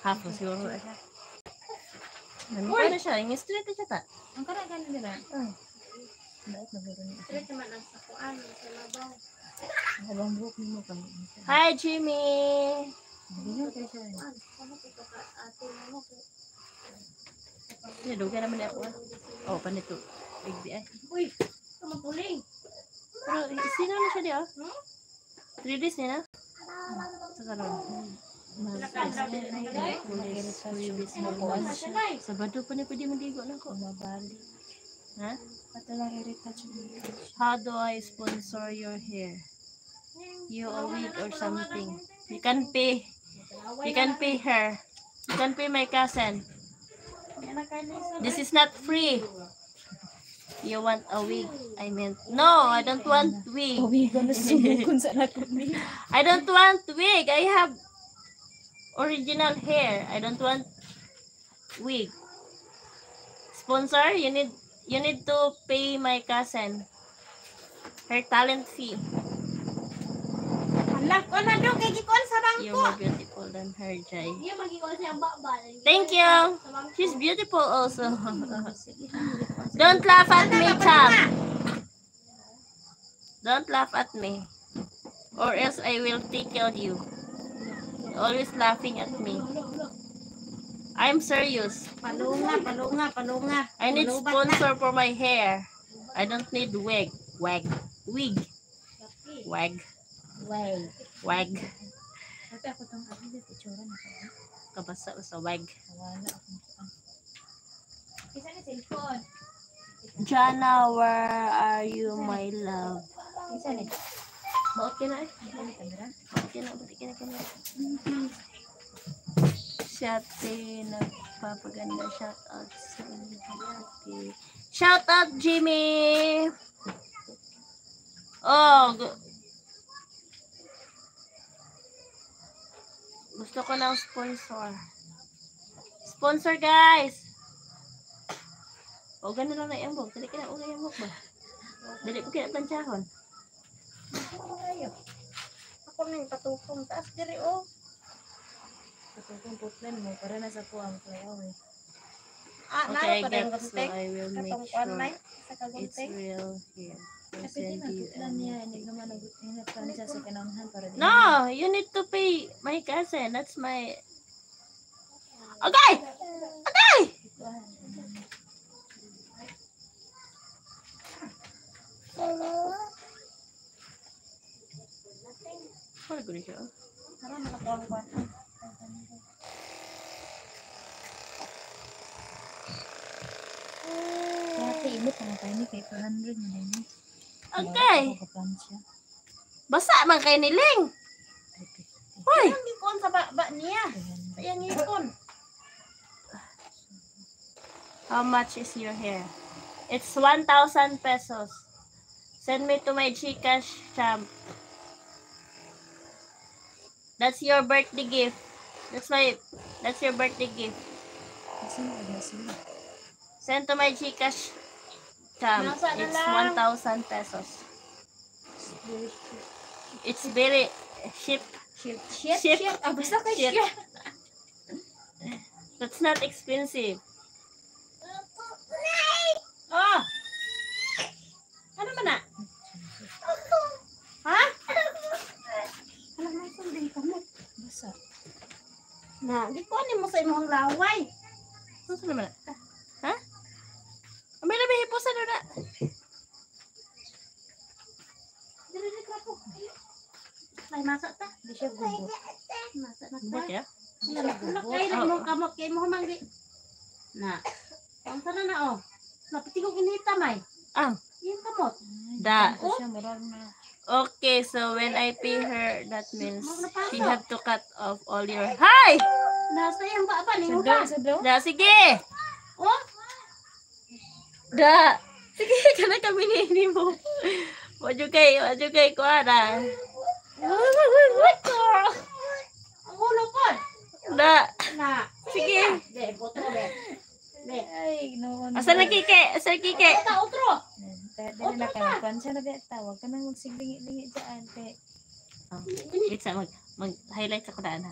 Half siguro. Uy! Na siya. Yung straight na siya ta. Ang karagalan nila. Dapat naguro niya. Straight naman ang sakuan. Sa labaw. Habang buhok mo kami. Hi, Jimmy! Hindi kayo siya. Ano ito ka ate mo? Dugay naman ako. Oh, panito. Bigbi ay. Uy! Kamapuling! Pero, sino na siya di ah? 3 days niya na? Sa karoon. Sabado pa niya pwede mandigo na ko. Mabali. Ha? Patalang i-retouch mo. How do I sponsor your hair? You a wig or something. You can pay. You can pay her. You can pay my cousin. This is not free. You want a wig? I meant no. I don't want wig. Pawigan na sumukon sa lakot niya. I don't want wig. I have original hair. I don't want wig. Sponsor, you need to pay my cousin her talent fee. Hala, ko na daw kay gikon sa You're bangko. more beautiful than her, Jai. Iya magikon siya baba. Thank you. She's beautiful also. Don't laugh at me, Cham. Don't laugh at me, or else I will tickle you. Always laughing at me. I'm serious. Palunga. I need sponsor for my hair. I don't need wig. Wig. Way. Tapi ako itong abi dito, itsura na ko. Kabasa sa wig. Nawala akong saan. Isa ni cellphone. Jana, where are you, my love? Isa ni. Baot ka na eh. Ano kamera? Baot ka na. Ba't ka na. Shate, nagpapaganda. Shout out sa Shate. Shout out, Jimmy! Oh, gusto ko ng sponsor. Sponsor, guys! O, gano'n lang na iambog. Dali ka na una iambog ba? Dali ko kinatansyahon. Ayo. Ako ning patukong taas diri oh. Patutong putlan mo para nasa po ang flyaway. Okay, I naro pa get rin so gunting. I will make Katong sure online sa it's kagunting. real here. I'll Tapi di send man you putlan niya. Hindi naman nagplan siya sa kananghan para di. No, you need to pay my cousin. That's my... Okay! Okay! What a good show. Tara makatawag ko. Dati imot na tayo ni kay 400 mo din. Okay. Kaplan siya. Basa man kay niling. Hoy! Ang gikon sa ba niya. Ayan gikon. How much is your hair? It's 1,000 pesos. Send me to my Gcash champ. That's your birthday gift. That's your birthday gift. Kasi wala sila. Send to my Gcash champ. Nasa na It's lang? 1,000 pesos. It's very cheap. Shit. Ah, basta kay Shit. shit. That's not expensive. Oh. Ano man na? Ha? Alam mo sa din kamot. Basa. Na, gikon ni mo sa imong laway. Ano sa naman? Ha? May labi hipo sa na. Dili ka po. Ay masa ta. Hindi siya gubot. Masa na Buk ta. ya? Ulak kay mo kamot kay mo manggi. Na. Ang sana na oh. Napitigong inita may. Ah, Yung kamot. da. Ito siya, murag na. Okay, so when I pay her, that means she have to cut off all your... Hi! Nasa yung ba ni Sa mo daw, ba? sa daw. Da, sige! Oh. Da! Sige, kana kami ni mo. Wajud kay ko ada. Ang ulo po. Da. Na. Sige. De, botro de. De. Ay, no. Asa na kike? Asa kike? Ta otro. Dali na kayo. Pansya na beta. Huwag ka nang magsiglingi-lingi dyan. Wait sa mag-highlight sa ko na.